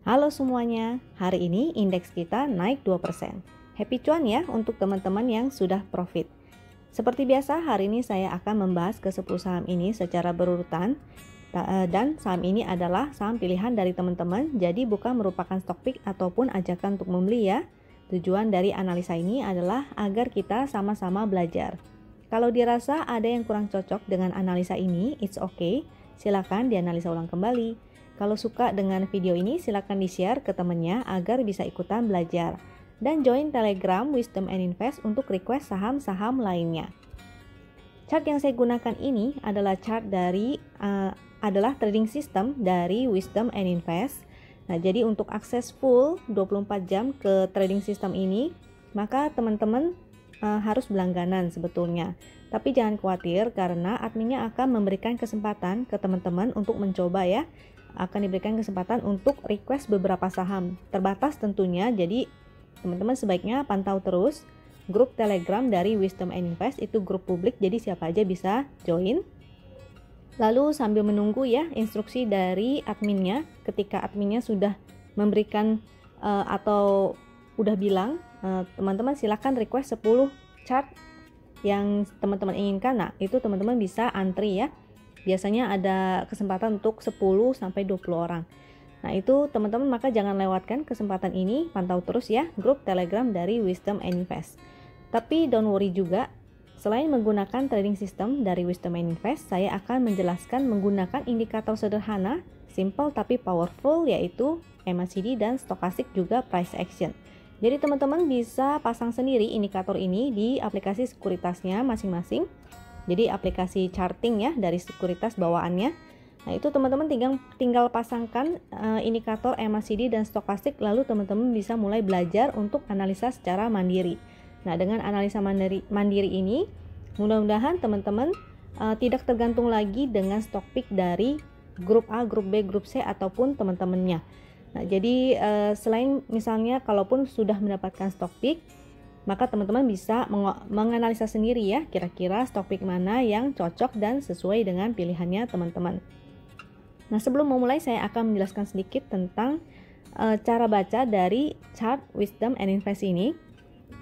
Halo semuanya, hari ini indeks kita naik 2%. Happy cuan ya untuk teman-teman yang sudah profit. Seperti biasa, hari ini saya akan membahas ke 10 saham ini secara berurutan. Dan saham ini adalah saham pilihan dari teman-teman, jadi bukan merupakan stock pick ataupun ajakan untuk membeli ya. Tujuan dari analisa ini adalah agar kita sama-sama belajar. Kalau dirasa ada yang kurang cocok dengan analisa ini, it's okay, silakan dianalisa ulang kembali. Kalau suka dengan video ini, silakan di-share ke temennya agar bisa ikutan belajar. Dan join Telegram Wisdom and Invest untuk request saham-saham lainnya. Chart yang saya gunakan ini adalah chart dari adalah trading system dari Wisdom and Invest. Nah, jadi untuk akses full 24 jam ke trading system ini, maka teman-teman harus berlangganan sebetulnya. Tapi jangan khawatir karena adminnya akan memberikan kesempatan ke teman-teman untuk mencoba ya. Akan diberikan kesempatan untuk request beberapa saham. Terbatas tentunya, jadi teman-teman sebaiknya pantau terus grup Telegram dari Wisdom and Invest, itu grup publik, jadi siapa aja bisa join. Lalu sambil menunggu ya instruksi dari adminnya, ketika adminnya sudah memberikan atau udah bilang, teman-teman silakan request 10 chart yang teman-teman inginkan. Nah, itu teman-teman bisa antri ya. Biasanya ada kesempatan untuk 10 sampai 20 orang. Nah, itu teman-teman maka jangan lewatkan kesempatan ini, pantau terus ya grup Telegram dari Wisdom and Invest. Tapi don't worry juga, selain menggunakan trading system dari Wisdom and Invest, saya akan menjelaskan menggunakan indikator sederhana, simple tapi powerful, yaitu MACD dan stokastik juga price action. Jadi teman-teman bisa pasang sendiri indikator ini di aplikasi sekuritasnya masing-masing. Jadi aplikasi charting ya dari sekuritas bawaannya. Nah, itu teman-teman tinggal pasangkan indikator MACD dan stokastik, lalu teman-teman bisa mulai belajar untuk analisa secara mandiri. Nah, dengan analisa mandiri ini, mudah-mudahan teman-teman tidak tergantung lagi dengan stock pick dari grup A, grup B, grup C ataupun teman-temannya. Nah, jadi selain misalnya kalaupun sudah mendapatkan stock pick, maka teman-teman bisa menganalisa sendiri ya, kira-kira stock pick mana yang cocok dan sesuai dengan pilihannya teman-teman. Nah, sebelum memulai saya akan menjelaskan sedikit tentang cara baca dari chart Wisdom and Invest ini.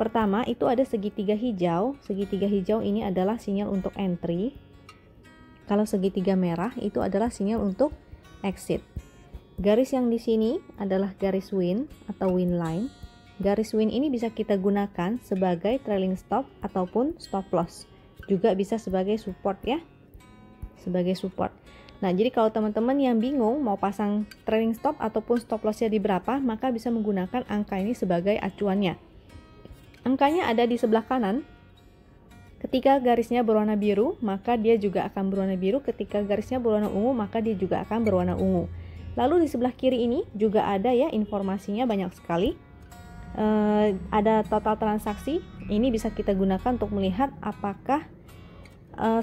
Pertama, itu ada segitiga hijau. Segitiga hijau ini adalah sinyal untuk entry. Kalau segitiga merah itu adalah sinyal untuk exit. Garis yang di sini adalah garis win atau win line. Garis win ini bisa kita gunakan sebagai trailing stop ataupun stop loss. Juga bisa sebagai support ya. Sebagai support. Nah, jadi kalau teman-teman yang bingung mau pasang trailing stop ataupun stop lossnya di berapa, maka bisa menggunakan angka ini sebagai acuannya. Angkanya ada di sebelah kanan. Ketika garisnya berwarna biru, maka dia juga akan berwarna biru. Ketika garisnya berwarna ungu, maka dia juga akan berwarna ungu. Lalu di sebelah kiri ini juga ada ya informasinya banyak sekali. Ada total transaksi, ini bisa kita gunakan untuk melihat apakah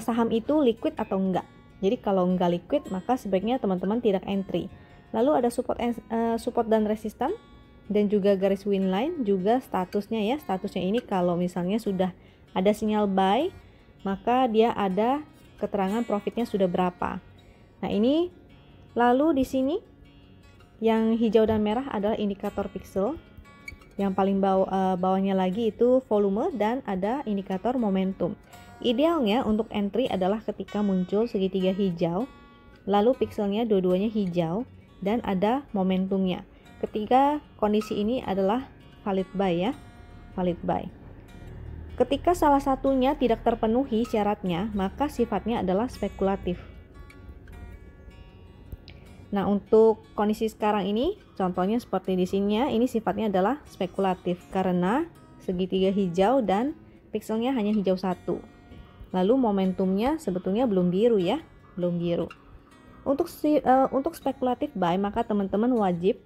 saham itu liquid atau enggak. Jadi kalau enggak liquid, maka sebaiknya teman-teman tidak entry. Lalu ada support dan resistance, dan juga garis win line, juga statusnya ya. Statusnya ini kalau misalnya sudah ada sinyal buy, maka dia ada keterangan profitnya sudah berapa. Nah, ini lalu di sini yang hijau dan merah adalah indikator pixel. Yang paling bawahnya lagi itu volume dan ada indikator momentum. Idealnya untuk entry adalah ketika muncul segitiga hijau, lalu pixelnya dua-duanya hijau dan ada momentumnya. Ketika kondisi ini adalah valid buy ya, valid buy. Ketika salah satunya tidak terpenuhi syaratnya, maka sifatnya adalah spekulatif. Nah, untuk kondisi sekarang ini, contohnya seperti di sini ya, ini sifatnya adalah spekulatif karena segitiga hijau dan pixelnya hanya hijau satu. Lalu momentumnya sebetulnya belum biru ya, belum biru. Untuk spekulatif buy, maka teman-teman wajib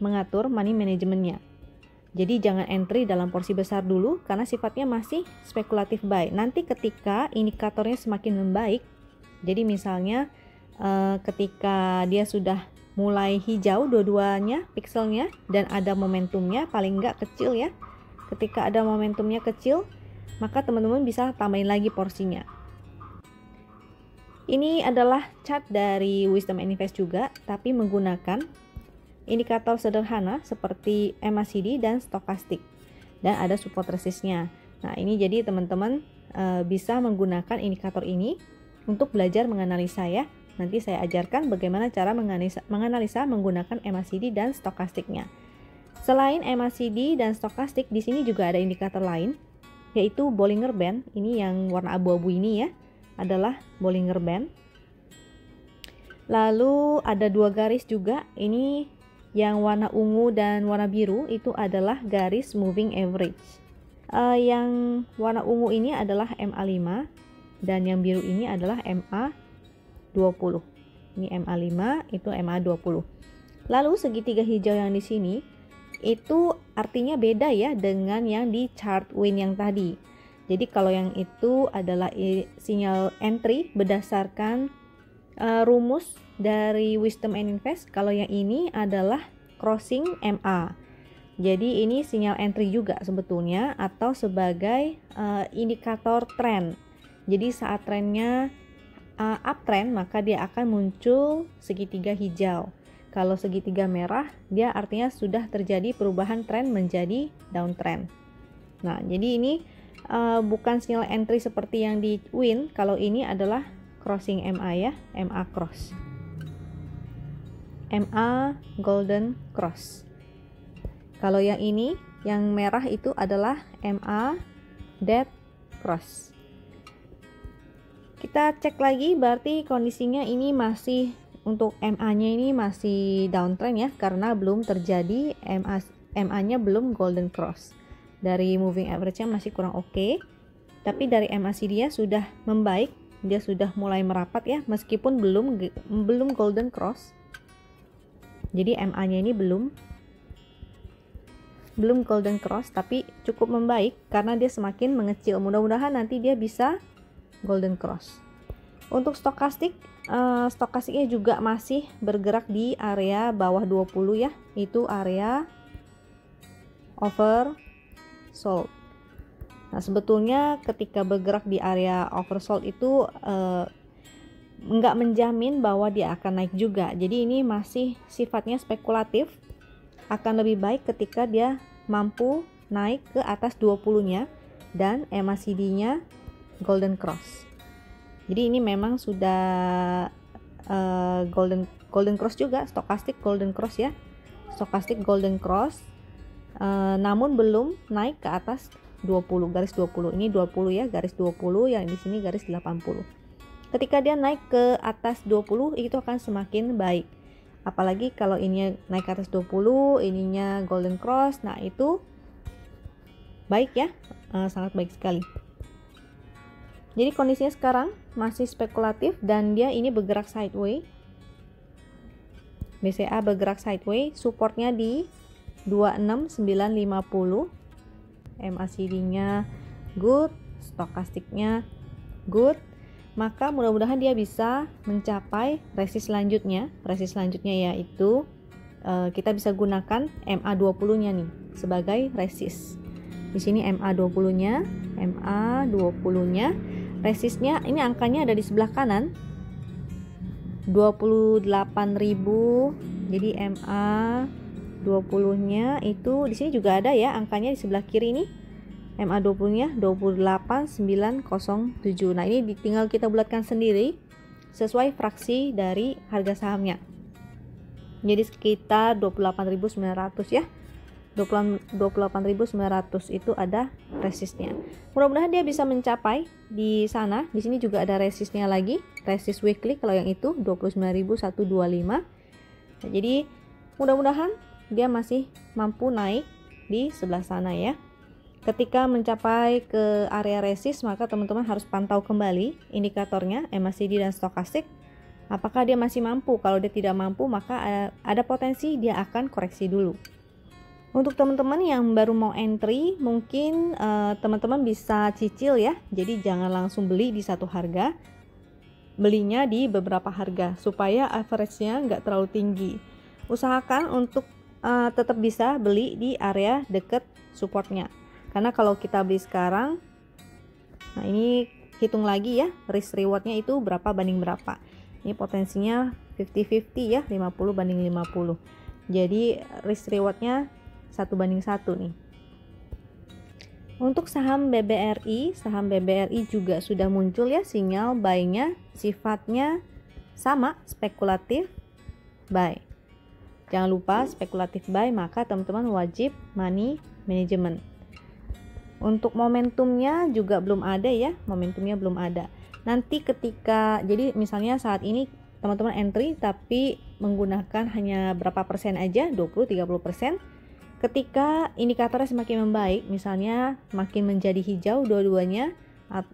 mengatur money manajemennya. Jadi jangan entry dalam porsi besar dulu karena sifatnya masih spekulatif buy. Nanti ketika indikatornya semakin membaik, jadi misalnya ketika dia sudah mulai hijau dua-duanya pixelnya dan ada momentumnya paling enggak kecil ya, ketika ada momentumnya kecil, maka teman-teman bisa tambahin lagi porsinya. Ini adalah chart dari Wisdom and Invest juga, tapi menggunakan indikator sederhana seperti MACD dan stokastik, dan ada support resistnya. Nah, ini jadi teman-teman bisa menggunakan indikator ini untuk belajar menganalisa ya. Nanti saya ajarkan bagaimana cara menganalisa menggunakan MACD dan stokastiknya. Selain MACD dan stokastik, di sini juga ada indikator lain, yaitu Bollinger Band. Ini yang warna abu-abu ini ya, adalah Bollinger Band. Lalu ada dua garis juga, ini yang warna ungu dan warna biru itu adalah garis moving average. Yang warna ungu ini adalah MA5 dan yang biru ini adalah MA20. Ini MA5, itu MA20. Lalu segitiga hijau yang di sini itu artinya beda ya dengan yang di chart WIN yang tadi. Jadi kalau yang itu adalah sinyal entry berdasarkan rumus dari Wisdom and Invest. Kalau yang ini adalah crossing MA. Jadi ini sinyal entry juga sebetulnya, atau sebagai indikator tren. Jadi saat trennya uptrend, maka dia akan muncul segitiga hijau. Kalau segitiga merah, dia artinya sudah terjadi perubahan tren menjadi downtrend. Nah, jadi ini bukan sinyal entry seperti yang di WIN. Kalau ini adalah crossing MA ya, MA cross, MA golden cross. Kalau yang ini, yang merah itu adalah MA dead cross. Kita cek lagi, berarti kondisinya ini masih untuk MA-nya ini masih downtrend ya, karena belum terjadi MA-nya belum golden cross. Dari moving average-nya masih kurang oke, tapi dari MACD-nya sudah membaik, dia sudah mulai merapat ya, meskipun belum golden cross. Jadi MA-nya ini belum golden cross, tapi cukup membaik karena dia semakin mengecil. Mudah-mudahan nanti dia bisa golden cross. Untuk stokastik, stokastiknya juga masih bergerak di area bawah 20 ya, itu area oversold. Nah, sebetulnya ketika bergerak di area oversold itu nggak menjamin bahwa dia akan naik juga. Jadi ini masih sifatnya spekulatif. Akan lebih baik ketika dia mampu naik ke atas 20-nya dan MACD-nya golden cross. Jadi ini memang sudah golden cross juga, stokastik golden cross ya. Stokastik golden cross, namun belum naik ke atas 20, garis 20. Ini 20 ya, garis 20, yang di sini garis 80. Ketika dia naik ke atas 20, itu akan semakin baik. Apalagi kalau ini naik ke atas 20, ininya golden cross, nah itu baik ya, sangat baik sekali. Jadi kondisinya sekarang masih spekulatif dan dia ini bergerak sideways. BCA bergerak sideways, supportnya di 26950. MACD-nya good, stokastiknya good. Maka mudah-mudahan dia bisa mencapai resist selanjutnya. Resist selanjutnya yaitu kita bisa gunakan MA20-nya nih sebagai resist. Di sini MA20-nya, resistnya ini angkanya ada di sebelah kanan. 28.000. Jadi MA20-nya itu di sini juga ada ya, angkanya di sebelah kiri nih. MA20-nya 28907. Nah, ini tinggal kita bulatkan sendiri sesuai fraksi dari harga sahamnya. Jadi sekitar 28.900 ya. 28.900 itu ada resistnya. Mudah-mudahan dia bisa mencapai di sana. Di sini juga ada resistnya lagi, resist weekly kalau yang itu 29.125. Nah, jadi mudah-mudahan dia masih mampu naik di sebelah sana ya. Ketika mencapai ke area resist, maka teman-teman harus pantau kembali indikatornya MACD dan stokastik. Apakah dia masih mampu? Kalau dia tidak mampu, maka ada potensi dia akan koreksi dulu. Untuk teman-teman yang baru mau entry, mungkin teman-teman bisa cicil ya. Jadi jangan langsung beli di satu harga, belinya di beberapa harga supaya average-nya nggak terlalu tinggi. Usahakan untuk tetap bisa beli di area deket supportnya. Karena kalau kita beli sekarang, nah ini hitung lagi ya, risk rewardnya itu berapa banding berapa. Ini potensinya 50-50 ya, 50 banding 50. Jadi risk rewardnya 1:1 nih. Untuk saham BBRI juga sudah muncul ya sinyal buy-nya, sifatnya sama, spekulatif buy. Jangan lupa spekulatif buy, maka teman-teman wajib money management. Untuk momentumnya juga belum ada ya, momentumnya belum ada. Nanti ketika, jadi misalnya saat ini teman-teman entry tapi menggunakan hanya berapa persen aja, 20-30%. Ketika indikatornya semakin membaik, misalnya makin menjadi hijau dua-duanya,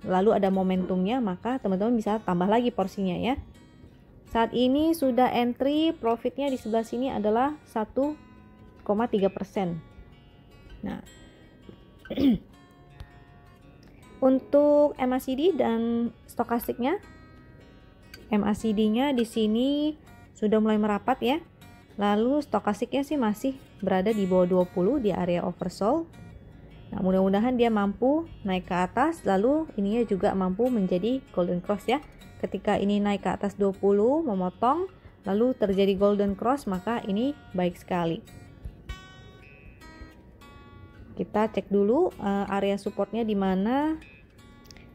lalu ada momentumnya, maka teman-teman bisa tambah lagi porsinya ya. Saat ini sudah entry, profitnya di sebelah sini adalah 1,3%. Nah, untuk MACD dan stokastiknya, MACD-nya di sini sudah mulai merapat ya. Lalu stokastiknya sih masih berada di bawah 20 di area oversold. Nah, mudah-mudahan dia mampu naik ke atas, lalu ininya juga mampu menjadi golden cross ya. Ketika ini naik ke atas 20 memotong, lalu terjadi golden cross, maka ini baik sekali. Kita cek dulu area supportnya di mana.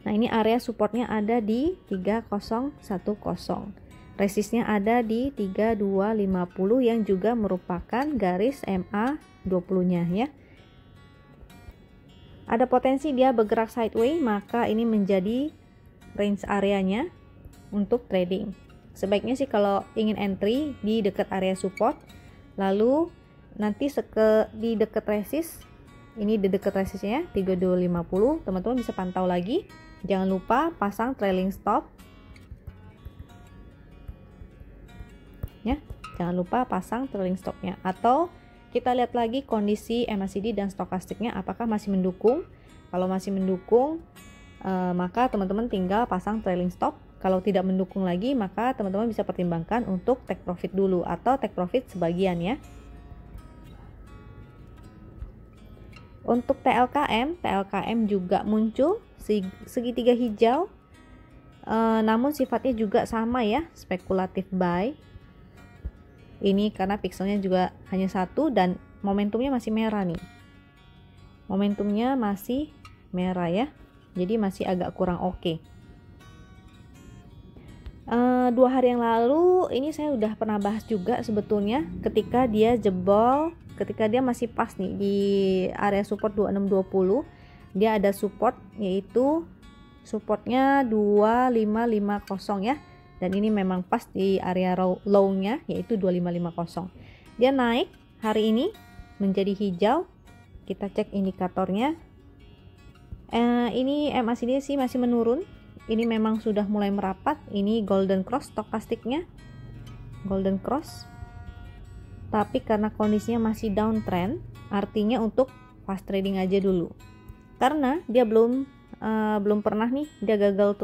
Nah, ini area supportnya ada di 3010. Resistnya ada di 3250 yang juga merupakan garis MA20-nya ya. Ada potensi dia bergerak sideways, maka ini menjadi range areanya untuk trading. Sebaiknya sih kalau ingin entry di dekat area support, lalu nanti di dekat resist, ini di dekat resistnya 3250, teman-teman bisa pantau lagi. Jangan lupa pasang trailing stop. Ya, jangan lupa pasang trailing stopnya. Atau kita lihat lagi kondisi MACD dan stokastiknya apakah masih mendukung. Kalau masih mendukung, maka teman-teman tinggal pasang trailing stop. Kalau tidak mendukung lagi, maka teman-teman bisa pertimbangkan untuk take profit dulu atau take profit sebagian ya. Untuk TLKM juga muncul segitiga hijau, namun sifatnya juga sama ya, spekulatif buy. Ini karena pixelnya juga hanya satu dan momentumnya masih merah nih. Momentumnya masih merah ya. Jadi masih agak kurang oke. 2 hari yang lalu ini saya udah pernah bahas juga sebetulnya ketika dia jebol, ketika dia masih pas nih di area support 2620. Dia ada support yaitu supportnya 2550 ya. Dan ini memang pas di area low-nya yaitu 2550. Dia naik hari ini menjadi hijau. Kita cek indikatornya. Ini MACD sih masih menurun. Ini memang sudah mulai merapat. Ini golden cross stokastiknya. Golden cross. Tapi karena kondisinya masih downtrend, artinya untuk fast trading aja dulu. Karena dia belum pernah nih dia gagal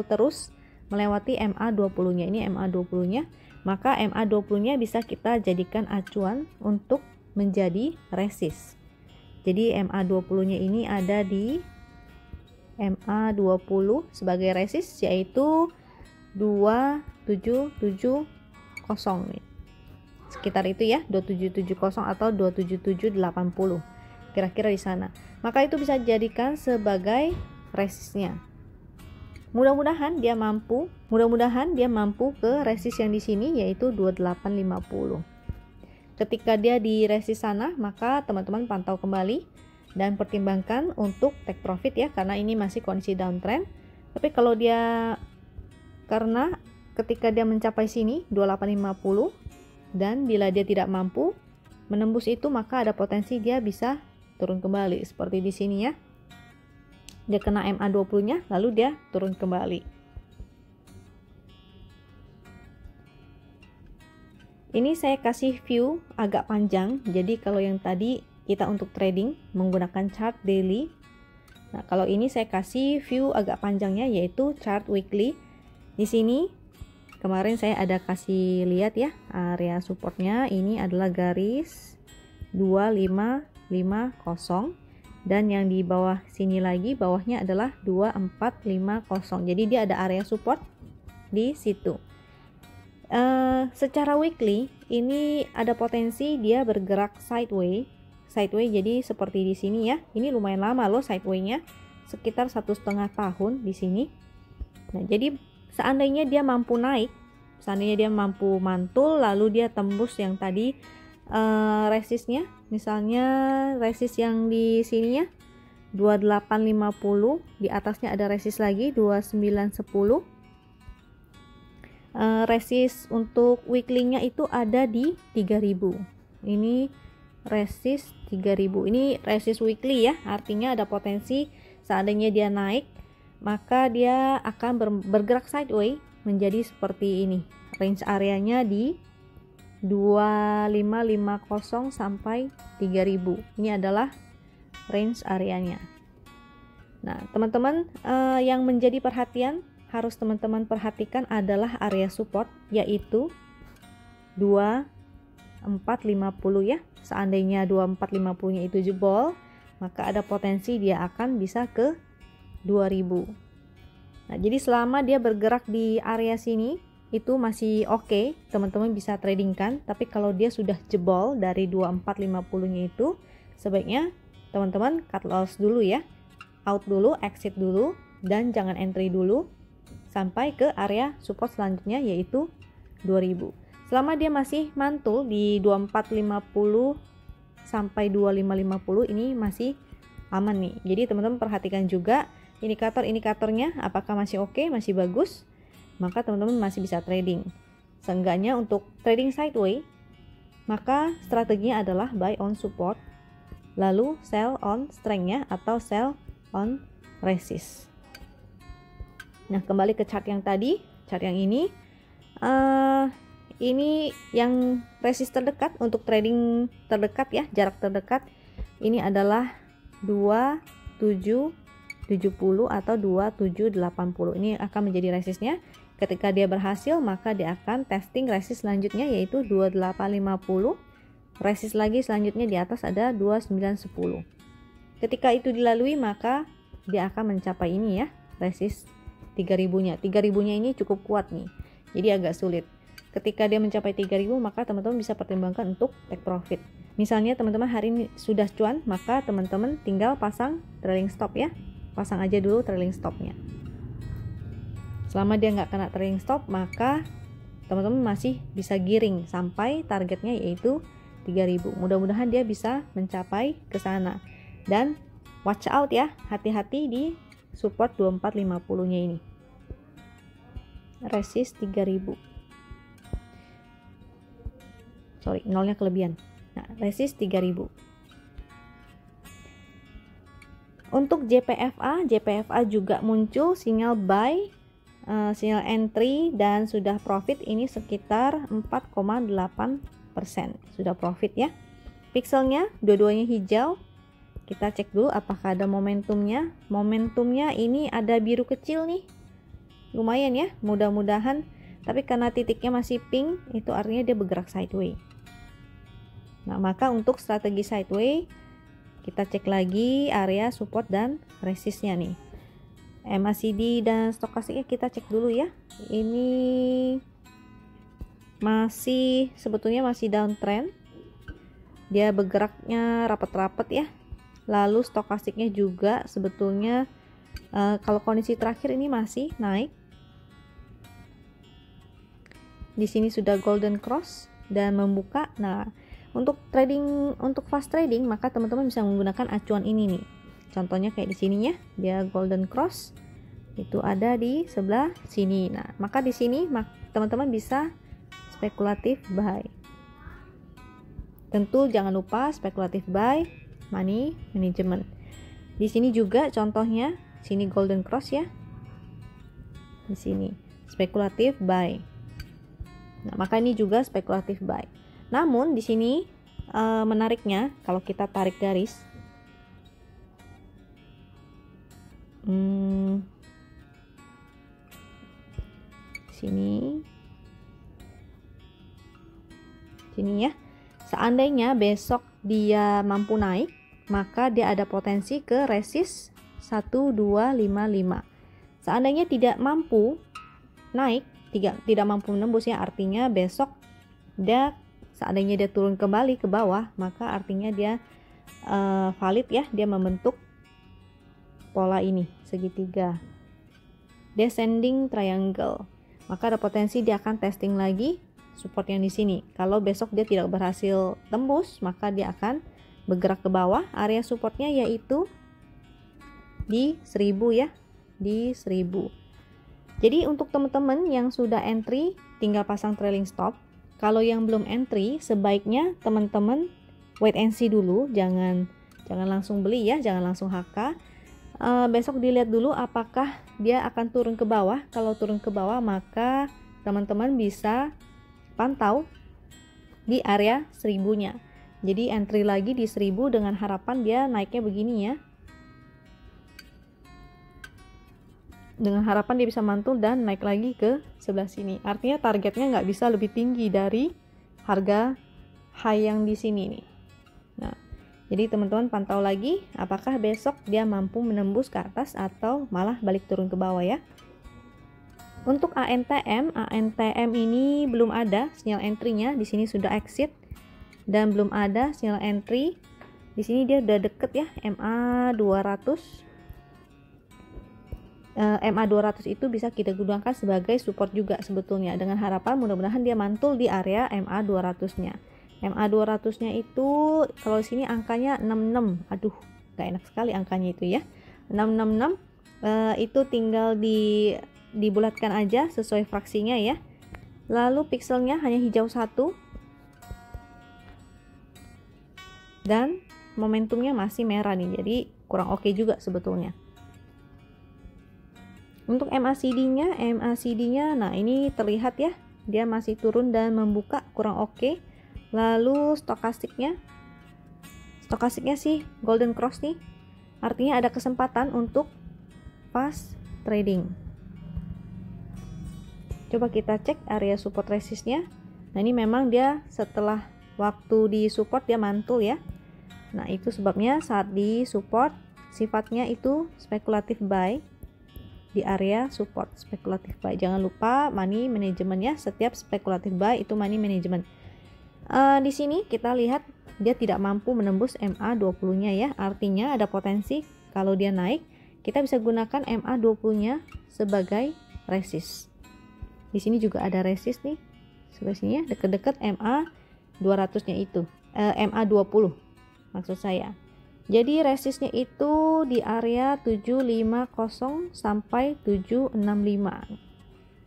terus melewati MA20-nya. Ini MA20-nya, maka MA20-nya bisa kita jadikan acuan untuk menjadi resist. Jadi MA20-nya ini ada di MA20 sebagai resist yaitu 2770 nih. Sekitar itu ya, 2770 atau 27780. Kira-kira di sana. Maka itu bisa dijadikan sebagai resistnya. Mudah-mudahan dia mampu ke resist yang di sini yaitu 2850. Ketika dia di resist sana, maka teman-teman pantau kembali dan pertimbangkan untuk take profit ya, karena ini masih kondisi downtrend. Tapi kalau karena ketika dia mencapai sini 2850 dan bila dia tidak mampu menembus itu, maka ada potensi dia bisa turun kembali seperti di sini ya. Dia kena MA20-nya, lalu dia turun kembali. Ini saya kasih view agak panjang. Jadi kalau yang tadi kita untuk trading menggunakan chart daily. Nah, kalau ini saya kasih view agak panjangnya yaitu chart weekly. Di sini kemarin saya ada kasih lihat ya, area supportnya ini adalah garis 2550. Dan yang di bawah sini lagi, bawahnya adalah 2450. Jadi dia ada area support di situ. Secara weekly ini ada potensi dia bergerak sideways, jadi seperti di sini ya. Ini lumayan lama loh sideway-nya, sekitar 1,5 tahun di sini. Nah, jadi seandainya dia mampu naik, seandainya dia mampu mantul lalu dia tembus yang tadi resistnya, misalnya resist yang di sini ya 2850, di atasnya ada resist lagi 2910. Resist untuk weekly-nya itu ada di 3000. Ini resist 3000. Ini resist weekly ya, artinya ada potensi seandainya dia naik maka dia akan bergerak sideways menjadi seperti ini. Range areanya di 2550 sampai 3000. Ini adalah range areanya. Nah, teman-teman, yang menjadi perhatian harus teman-teman perhatikan adalah area support, yaitu 2450 ya. Seandainya 2450 nya itu jebol, maka ada potensi dia akan bisa ke 2000. Nah, jadi selama dia bergerak di area sini itu masih oke, teman-teman bisa tradingkan. Tapi kalau dia sudah jebol dari 2450 nya itu, sebaiknya teman-teman cut loss dulu ya, out dulu, exit dulu, dan jangan entry dulu sampai ke area support selanjutnya yaitu 2000. Selama dia masih mantul di 2450 sampai 2550 ini masih aman nih. Jadi teman-teman perhatikan juga indikator-indikatornya apakah masih oke, masih bagus, maka teman-teman masih bisa trading. Seenggaknya untuk trading sideways, maka strateginya adalah buy on support, lalu sell on strength-nya atau sell on resist. Nah, kembali ke chart yang tadi, chart yang ini yang resist terdekat untuk trading terdekat ya, jarak terdekat ini adalah 2770 atau 2780. Ini akan menjadi resistnya. Ketika dia berhasil, maka dia akan testing resist selanjutnya yaitu 2850. Resist lagi selanjutnya di atas ada 2910. Ketika itu dilalui, maka dia akan mencapai ini ya, resist 3000-nya. 3000-nya ini cukup kuat nih. Jadi agak sulit. Ketika dia mencapai 3000, maka teman-teman bisa pertimbangkan untuk take profit. Misalnya teman-teman hari ini sudah cuan, maka teman-teman tinggal pasang trailing stop ya. Pasang aja dulu trailing stopnya. Selama dia nggak kena trailing stop, maka teman-teman masih bisa giring sampai targetnya yaitu 3000. Mudah-mudahan dia bisa mencapai ke sana. Dan watch out ya, hati-hati di support 2450-nya ini. Resist 3000. Sorry, nolnya kelebihan. Nah, resist 3000. Untuk JPFA juga muncul sinyal buy, sinyal entry dan sudah profit ini sekitar 4,8%. Sudah profit ya. Pixelnya dua-duanya hijau. Kita cek dulu apakah ada momentumnya. Momentumnya ini ada biru kecil nih. Lumayan ya, mudah-mudahan. Tapi karena titiknya masih pink, itu artinya dia bergerak sideways. Nah, maka untuk strategi sideways, kita cek lagi area support dan resistnya nih. MACD dan stokastiknya kita cek dulu ya. Ini sebetulnya masih downtrend. Dia bergeraknya rapat-rapat ya. Lalu stokastiknya juga sebetulnya kalau kondisi terakhir ini masih naik. Di sini sudah golden cross dan membuka. Nah, untuk fast trading maka teman-teman bisa menggunakan acuan ini nih. Contohnya kayak di sini ya, dia golden cross itu ada di sebelah sini. Nah, maka di sini teman-teman bisa spekulatif buy. Tentu jangan lupa spekulatif buy money management. Di sini juga contohnya, sini golden cross ya. Di sini spekulatif buy. Nah, maka ini juga spekulatif buy. Namun di sini menariknya kalau kita tarik garis, sini ya. Seandainya besok dia mampu naik, maka dia ada potensi ke resist 1255. Seandainya tidak mampu naik, tidak mampu menembus ya, artinya besok dia seandainya dia turun kembali ke bawah, maka artinya dia valid ya, dia membentuk pola ini segitiga descending triangle, maka ada potensi dia akan testing lagi support yang di sini. Kalau besok dia tidak berhasil tembus, maka dia akan bergerak ke bawah. Area supportnya yaitu di 1000 ya, di 1000. Jadi untuk teman-teman yang sudah entry tinggal pasang trailing stop. Kalau yang belum entry sebaiknya teman-teman wait and see dulu, jangan langsung beli ya, jangan langsung HK. Besok dilihat dulu apakah dia akan turun ke bawah. Kalau turun ke bawah maka teman-teman bisa pantau di area 1000-nya. Jadi entry lagi di 1000 dengan harapan dia naiknya begini ya. Dengan harapan dia bisa mantul dan naik lagi ke sebelah sini. Artinya targetnya nggak bisa lebih tinggi dari harga high yang di sini nih. Nah, jadi teman-teman pantau lagi apakah besok dia mampu menembus ke atas atau malah balik turun ke bawah ya. Untuk ANTM ini belum ada sinyal entry-nya. Di sini sudah exit dan belum ada sinyal entry. Di sini dia udah deket ya, MA200 itu bisa kita gunakan sebagai support juga sebetulnya, dengan harapan mudah-mudahan dia mantul di area MA200-nya. MA200-nya itu kalau di sini angkanya 66. Aduh, gak enak sekali angkanya itu ya. 666 itu tinggal dibulatkan aja sesuai fraksinya ya. Lalu pixelnya hanya hijau 1. Dan momentumnya masih merah nih. Jadi kurang oke juga sebetulnya. Untuk MACD-nya, nah ini terlihat ya, dia masih turun dan membuka kurang oke. Lalu stokastiknya sih golden cross nih, artinya ada kesempatan untuk fast trading. Coba kita cek area support resistnya. Nah ini memang dia setelah waktu di support dia mantul ya. Nah itu sebabnya saat di support sifatnya itu spekulatif buy di area support, spekulatif buy. Jangan lupa money management ya, setiap spekulatif buy itu money management. Di sini kita lihat dia tidak mampu menembus MA20-nya ya, artinya ada potensi kalau dia naik kita bisa gunakan MA20-nya sebagai resist. Di sini juga ada resist nih, sebelah sini ya, dekat-dekat MA200-nya itu, MA20 maksud saya. Jadi resistnya itu di area 750 sampai 765.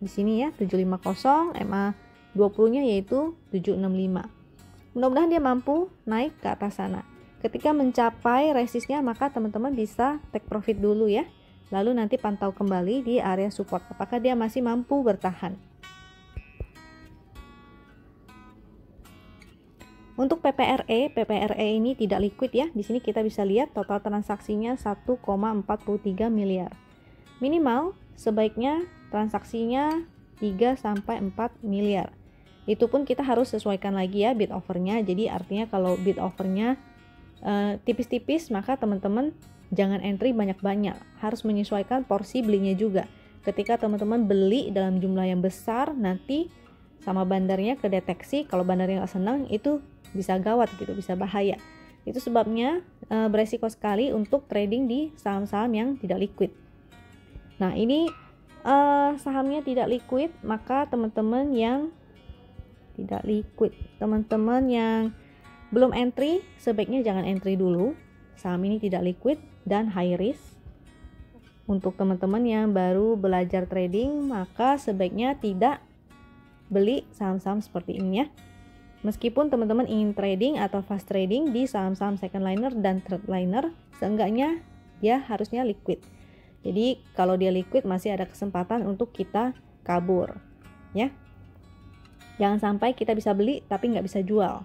Di sini ya 750, MA20-nya yaitu 765. Mudah-mudahan dia mampu naik ke atas sana. Ketika mencapai resistnya maka teman-teman bisa take profit dulu ya. Lalu nanti pantau kembali di area support apakah dia masih mampu bertahan. Untuk PPRE ini tidak liquid ya. Di sini kita bisa lihat total transaksinya 1,43 miliar. Minimal sebaiknya transaksinya 3 sampai 4 miliar. Itu pun kita harus sesuaikan lagi ya bid offernya. Jadi artinya kalau bid offernya tipis-tipis maka teman-teman jangan entry banyak-banyak. Harus menyesuaikan porsi belinya juga. Ketika teman-teman beli dalam jumlah yang besar nanti sama bandarnya kedeteksi. Kalau bandarnya nggak senang itu bisa gawat gitu, bisa bahaya. Itu sebabnya beresiko sekali untuk trading di saham-saham yang tidak liquid. Nah ini sahamnya tidak liquid, maka teman-teman yang tidak liquid, teman-teman yang belum entry sebaiknya jangan entry dulu. Saham ini tidak liquid dan high risk. Untuk teman-teman yang baru belajar trading maka sebaiknya tidak beli saham-saham seperti ini ya. Meskipun teman-teman ingin trading atau fast trading di saham-saham second liner dan third liner, seenggaknya dia harusnya liquid. Jadi kalau dia liquid masih ada kesempatan untuk kita kabur ya. Jangan sampai kita bisa beli tapi nggak bisa jual.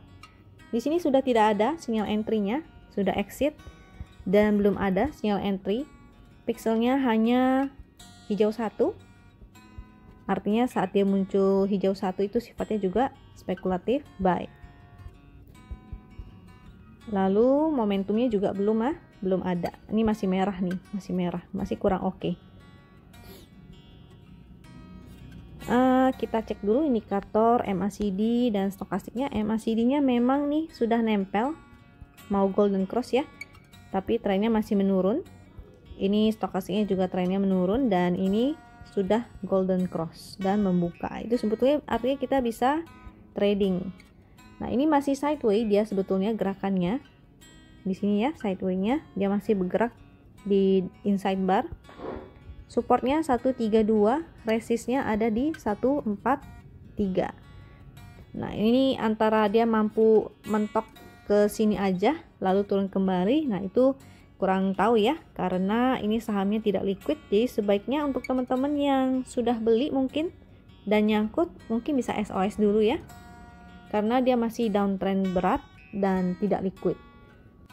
Di sini sudah tidak ada sinyal entry-nya, sudah exit dan belum ada sinyal entry. Pixelnya hanya hijau 1. Artinya saat dia muncul hijau 1 itu sifatnya juga spekulatif buy. Lalu momentumnya juga belum ada. Ini masih merah nih, masih merah, masih kurang oke. pertama kita cek dulu indikator MACD dan stokastiknya. MACD-nya memang nih sudah nempel, mau golden cross ya, tapi trennya masih menurun. Ini stokastiknya juga trennya menurun, dan ini sudah golden cross dan membuka. Itu sebetulnya artinya kita bisa trading. Nah, ini masih sideways dia sebetulnya gerakannya. Di sini ya sideway-nya, dia masih bergerak di inside bar. Supportnya 132, resistnya ada di 143. Nah, ini antara dia mampu mentok ke sini aja lalu turun kembali. Nah, itu kurang tahu ya, karena ini sahamnya tidak liquid. Jadi sebaiknya untuk teman-teman yang sudah beli mungkin dan nyangkut, mungkin bisa SOS dulu ya, karena dia masih downtrend berat dan tidak liquid.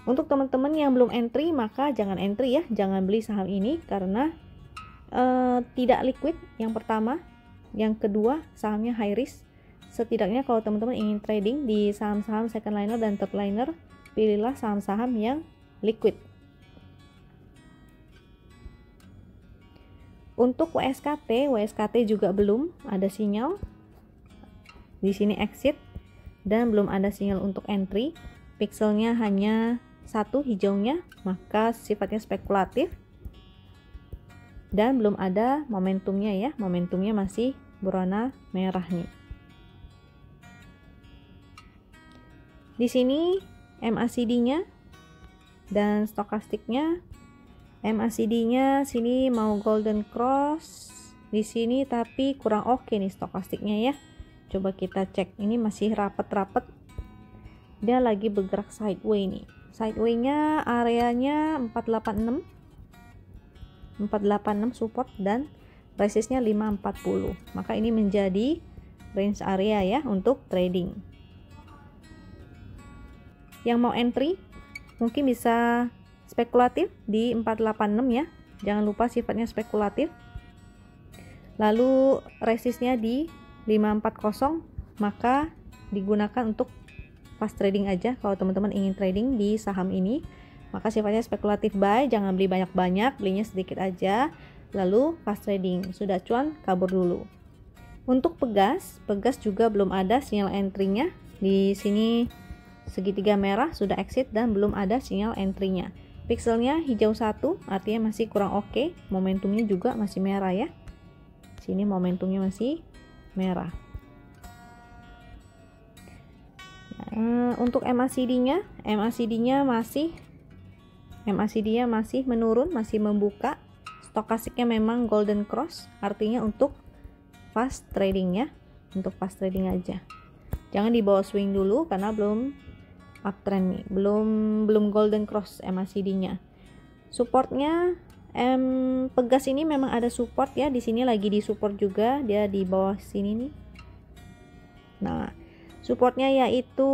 Untuk teman-teman yang belum entry, maka jangan entry ya, jangan beli saham ini karena tidak liquid yang pertama. Yang kedua, sahamnya high risk. Setidaknya kalau teman-teman ingin trading di saham-saham second liner dan third liner, pilihlah saham-saham yang liquid. Untuk WSKT juga belum ada sinyal. Di sini exit dan belum ada sinyal untuk entry. Pixelnya hanya satu hijaunya, maka sifatnya spekulatif. Dan belum ada momentumnya ya, momentumnya masih berwarna merah nih. Di sini MACD-nya dan stokastiknya. MACD-nya sini mau golden cross di sini, tapi kurang oke nih stokastiknya ya. Coba kita cek, ini masih rapet-rapet. Dia lagi bergerak sideways nih. Sideway-nya areanya 486 support dan resistnya 540. Maka ini menjadi range area ya untuk trading. Yang mau entry mungkin bisa spekulatif di 486 ya. Jangan lupa sifatnya spekulatif. Lalu resistnya di 540, maka digunakan untuk fast trading aja kalau teman-teman ingin trading di saham ini. Maka sifatnya spekulatif buy, jangan beli banyak-banyak, belinya sedikit aja, lalu fast trading. Sudah cuan, kabur dulu. Untuk Pegas juga belum ada sinyal entry-nya. Di sini segitiga merah sudah exit dan belum ada sinyal entry-nya. Pixelnya hijau 1, artinya masih kurang oke. Momentumnya juga masih merah ya. Sini momentumnya masih merah. Untuk MACD-nya masih menurun, masih membuka. Stokastiknya memang golden cross, artinya untuk fast trading ya, untuk fast trading aja. Jangan dibawa swing dulu karena belum uptrend nih, belum golden cross MACD-nya. Supportnya Pegas ini memang ada support ya, di sini lagi di support juga, dia di bawah sini nih. Nah, supportnya yaitu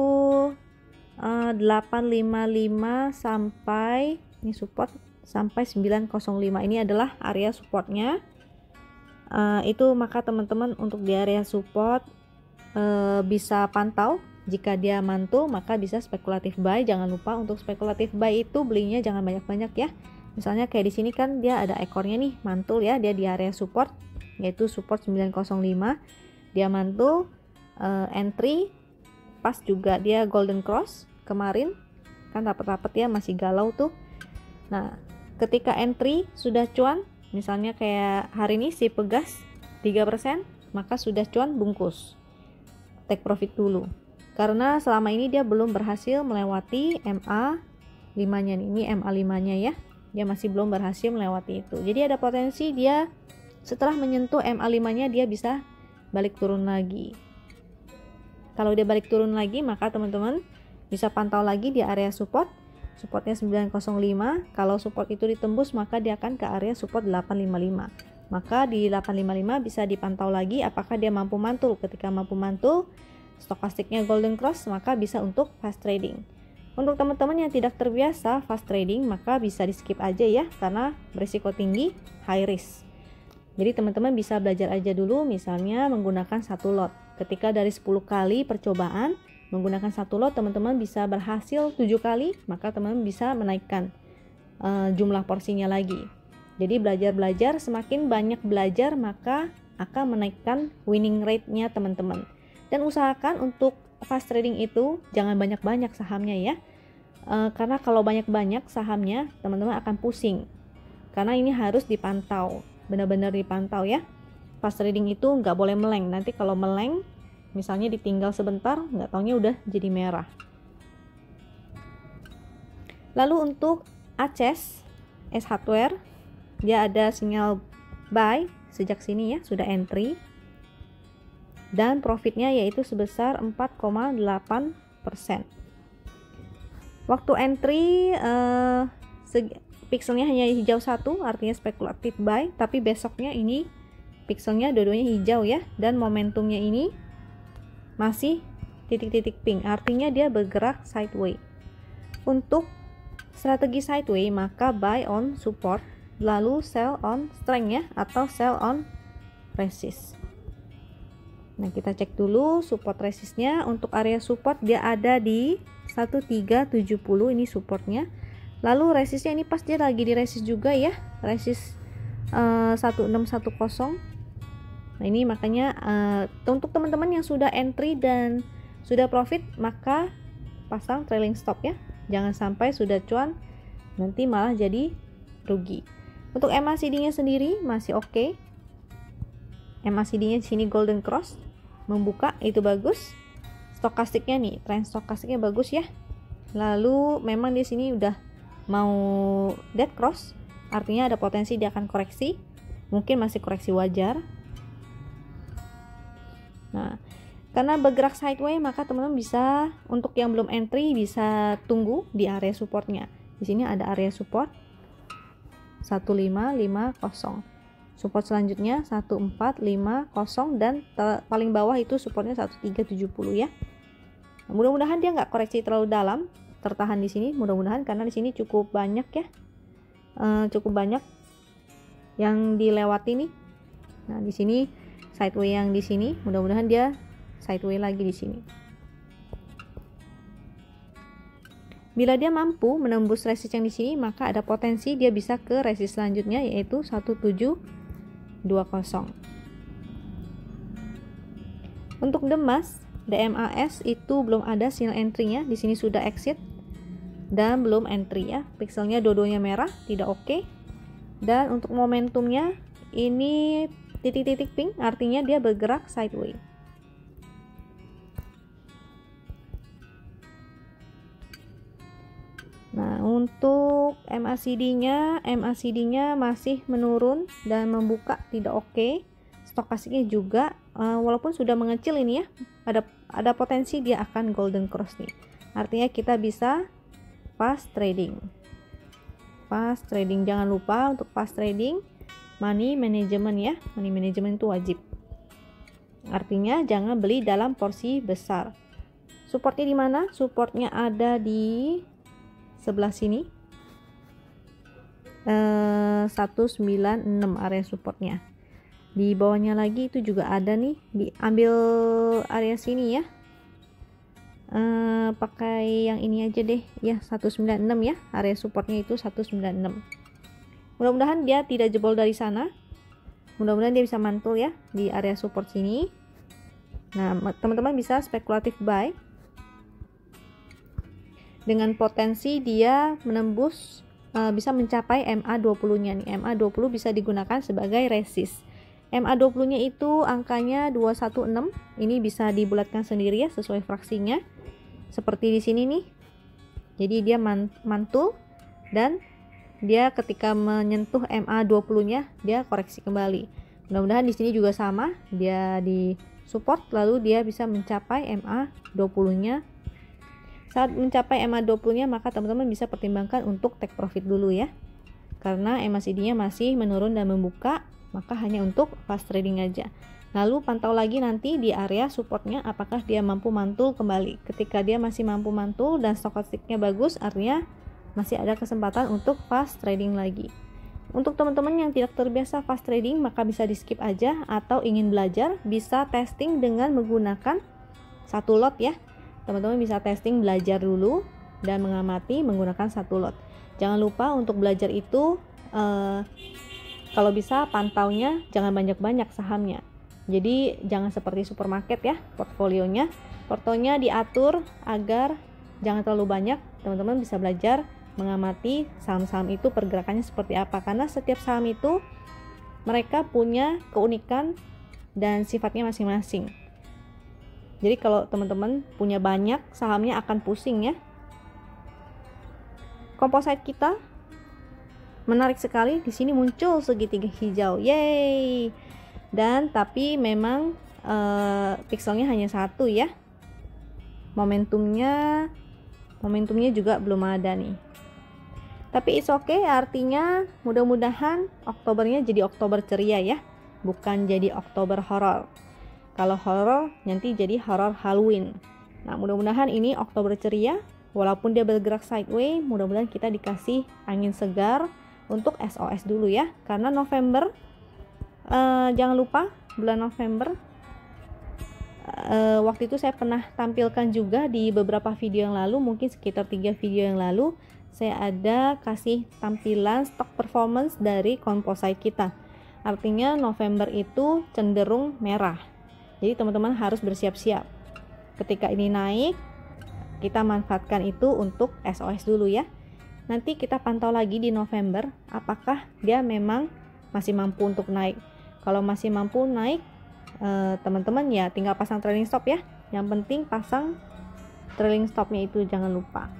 855 sampai ini support sampai 905. Ini adalah area supportnya. Itu maka teman-teman untuk di area support bisa pantau. Jika dia mantul maka bisa spekulatif buy. Jangan lupa untuk spekulatif buy itu belinya jangan banyak-banyak ya. Misalnya kayak di sini kan dia ada ekornya nih, mantul ya, dia di area support yaitu support 905. Dia mantul, entry pas juga dia golden cross. Kemarin kan rapat-rapat ya, masih galau tuh. Nah, ketika entry sudah cuan, misalnya kayak hari ini si Pegas 3%, maka sudah cuan bungkus. Take profit dulu. Karena selama ini dia belum berhasil melewati MA5-nya nih. Ini MA5-nya ya. Dia masih belum berhasil melewati itu. Jadi ada potensi dia setelah menyentuh MA5-nya dia bisa balik turun lagi. Kalau dia balik turun lagi, maka teman-teman bisa pantau lagi di area support. Supportnya 905. Kalau support itu ditembus, maka dia akan ke area support 855. Maka di 855 bisa dipantau lagi apakah dia mampu mantul. Ketika mampu mantul, stokastiknya golden cross, maka bisa untuk fast trading. Untuk teman-teman yang tidak terbiasa fast trading, maka bisa di skip aja ya, karena berisiko tinggi, high risk. Jadi teman-teman bisa belajar aja dulu, misalnya menggunakan satu lot. Ketika dari 10 kali percobaan menggunakan satu lot, teman-teman bisa berhasil 7 kali, maka teman-teman bisa menaikkan jumlah porsinya lagi. Jadi belajar-belajar, semakin banyak belajar maka akan menaikkan winning rate-nya teman-teman. Dan usahakan untuk fast trading itu jangan banyak-banyak sahamnya ya. Karena kalau banyak-banyak sahamnya teman-teman akan pusing. Karena ini harus dipantau, benar-benar dipantau ya. Fast trading itu nggak boleh meleng. Nanti kalau meleng, misalnya ditinggal sebentar, nggak taunya udah jadi merah. Lalu untuk ACES Hardware, dia ada sinyal buy sejak sini ya, sudah entry. Dan profitnya yaitu sebesar 4,8%. Waktu entry pixelnya hanya hijau satu, artinya spekulatif buy, tapi besoknya ini pixelnya dua-duanya hijau ya, dan momentumnya ini masih titik-titik pink, artinya dia bergerak sideways. Untuk strategi sideways maka buy on support, lalu sell on strength ya, atau sell on resist. Nah, kita cek dulu support resistnya. Untuk area support dia ada di 1370, ini supportnya. Lalu resistnya ini pas dia lagi di resist juga ya, resist 1610. Nah, ini makanya untuk teman-teman yang sudah entry dan sudah profit, maka pasang trailing stop ya. Jangan sampai sudah cuan nanti malah jadi rugi. Untuk MACD-nya sendiri masih oke. MACD-nya di sini golden cross, membuka itu bagus. Stokastiknya nih, tren stokastiknya bagus ya. Lalu memang di sini udah mau dead cross, artinya ada potensi dia akan koreksi. Mungkin masih koreksi wajar. Nah, karena bergerak sideways maka teman-teman bisa, untuk yang belum entry bisa tunggu di area supportnya. Di sini ada area support 1550. Support selanjutnya 1450 dan paling bawah itu supportnya 1370 ya. Nah, mudah-mudahan dia nggak koreksi terlalu dalam, tertahan di sini mudah-mudahan, karena di sini cukup banyak ya, cukup banyak yang dilewati nih. Nah, di sini sideways yang di sini, mudah-mudahan dia sideways lagi di sini. Bila dia mampu menembus resist yang di sini, maka ada potensi dia bisa ke resist selanjutnya yaitu 1720. Untuk DMAS itu belum ada sinyal entry-nya, di sini sudah exit dan belum entry ya. Pixelnya dua-duanya merah, tidak oke. Dan untuk momentumnya ini titik-titik pink, artinya dia bergerak sideways. Nah, untuk MACD-nya masih menurun dan membuka tidak oke. Stokastiknya juga walaupun sudah mengecil ini ya, ada potensi dia akan golden cross nih. Artinya kita bisa fast trading. Fast trading, jangan lupa untuk fast trading money management ya. Money management itu wajib. Artinya jangan beli dalam porsi besar. Supportnya di mana? Supportnya ada di sebelah sini, 196 area supportnya. Di bawahnya lagi itu juga ada nih, diambil area sini ya. Pakai yang ini aja deh ya, 196 ya, area supportnya itu 196. Mudah-mudahan dia tidak jebol dari sana, mudah-mudahan dia bisa mantul ya di area support sini. Nah, teman-teman bisa spekulatif buy dengan potensi dia menembus, bisa mencapai MA20-nya nih. MA20 bisa digunakan sebagai resist. MA20-nya itu angkanya 216. Ini bisa dibulatkan sendiri ya sesuai fraksinya. Seperti di sini nih. Jadi dia mantul dan dia ketika menyentuh MA20-nya dia koreksi kembali. Mudah-mudahan di sini juga sama, dia di support lalu dia bisa mencapai MA20-nya. Saat mencapai MA20-nya maka teman-teman bisa pertimbangkan untuk take profit dulu ya. Karena MACD-nya masih menurun dan membuka, maka hanya untuk fast trading aja. Lalu pantau lagi nanti di area supportnya apakah dia mampu mantul kembali. Ketika dia masih mampu mantul dan stokastiknya bagus, artinya masih ada kesempatan untuk fast trading lagi. Untuk teman-teman yang tidak terbiasa fast trading maka bisa di skip aja, atau ingin belajar bisa testing dengan menggunakan satu lot ya. Teman-teman bisa testing, belajar dulu dan mengamati menggunakan satu lot. Jangan lupa untuk belajar itu kalau bisa pantaunya jangan banyak-banyak sahamnya. Jadi jangan seperti supermarket ya portfolionya. Portonya diatur agar jangan terlalu banyak. Teman-teman bisa belajar mengamati saham-saham itu pergerakannya seperti apa, karena setiap saham itu mereka punya keunikan dan sifatnya masing-masing. Jadi kalau teman-teman punya banyak sahamnya akan pusing ya. Komposit kita menarik sekali, di sini muncul segitiga hijau, yeay. Dan tapi memang pixelnya hanya satu ya. Momentumnya juga belum ada nih. Tapi it's okay, artinya mudah-mudahan Oktobernya jadi Oktober ceria ya, bukan jadi Oktober horor. Kalau horor nanti jadi horor Halloween. Nah, mudah-mudahan ini Oktober ceria, walaupun dia bergerak sideways, mudah-mudahan kita dikasih angin segar untuk SOS dulu ya. Karena November, jangan lupa bulan November, waktu itu saya pernah tampilkan juga di beberapa video yang lalu, mungkin sekitar 3 video yang lalu, saya ada kasih tampilan stock performance dari komposit kita. Artinya November itu cenderung merah. Jadi teman-teman harus bersiap-siap. Ketika ini naik, kita manfaatkan itu untuk SOS dulu ya. Nanti kita pantau lagi di November apakah dia memang masih mampu untuk naik. Kalau masih mampu naik, teman-teman ya tinggal pasang trailing stop ya. Yang penting pasang trailing stopnya itu jangan lupa.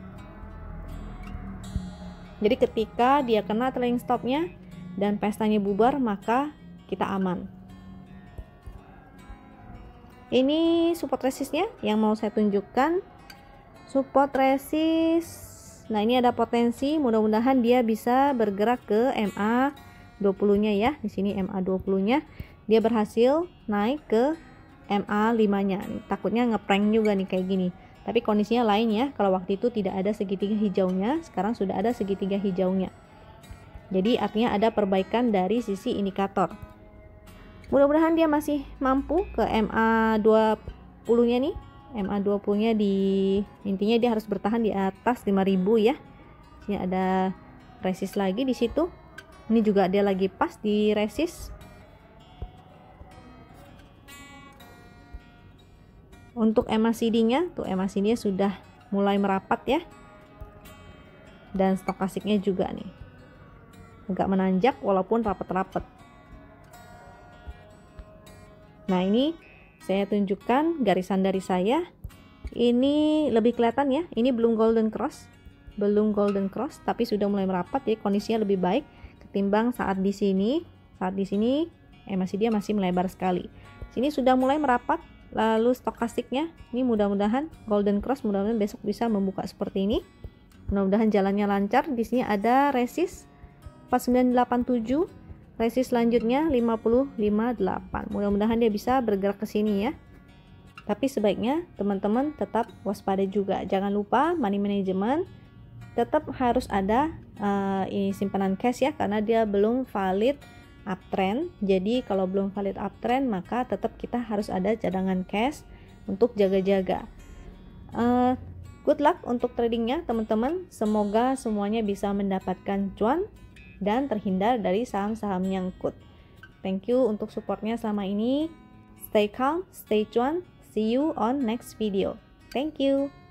Jadi ketika dia kena trailing stopnya dan pestanya bubar, maka kita aman. Ini support resistnya yang mau saya tunjukkan. Support resist. Nah, ini ada potensi, mudah-mudahan dia bisa bergerak ke MA 20-nya ya. Di sini MA 20-nya dia berhasil naik ke MA 5-nya. Takutnya ngeprank juga nih kayak gini. Tapi kondisinya lain ya, kalau waktu itu tidak ada segitiga hijaunya, sekarang sudah ada segitiga hijaunya. Jadi artinya ada perbaikan dari sisi indikator. Mudah-mudahan dia masih mampu ke MA 20-nya nih. MA 20-nya intinya dia harus bertahan di atas 5.000 ya. Ini ada resist lagi di situ. Ini juga dia lagi pas di resist. Untuk MACD-nya, tuh MACD-nya sudah mulai merapat ya. Dan stokastiknya juga nih. Agak menanjak walaupun rapat-rapat. Nah, ini saya tunjukkan garisan dari saya. Ini lebih kelihatan ya. Ini belum golden cross. Belum golden cross tapi sudah mulai merapat ya, kondisinya lebih baik ketimbang saat di sini. Saat di sini MACD masih melebar sekali. Sini sudah mulai merapat. Lalu stokastiknya ini mudah-mudahan golden cross, mudah-mudahan besok bisa membuka seperti ini. Mudah-mudahan jalannya lancar. Di sini ada resist 4987, resist selanjutnya 5058. Mudah-mudahan dia bisa bergerak ke sini ya. Tapi sebaiknya teman-teman tetap waspada juga. Jangan lupa money management tetap harus ada simpanan cash ya, karena dia belum valid uptrend. Jadi kalau belum valid uptrend maka tetap kita harus ada cadangan cash untuk jaga-jaga. Good luck untuk tradingnya teman-teman. Semoga semuanya bisa mendapatkan cuan dan terhindar dari saham-saham nyangkut. Thank you untuk supportnya selama ini. Stay calm, stay cuan. See you on next video. Thank you.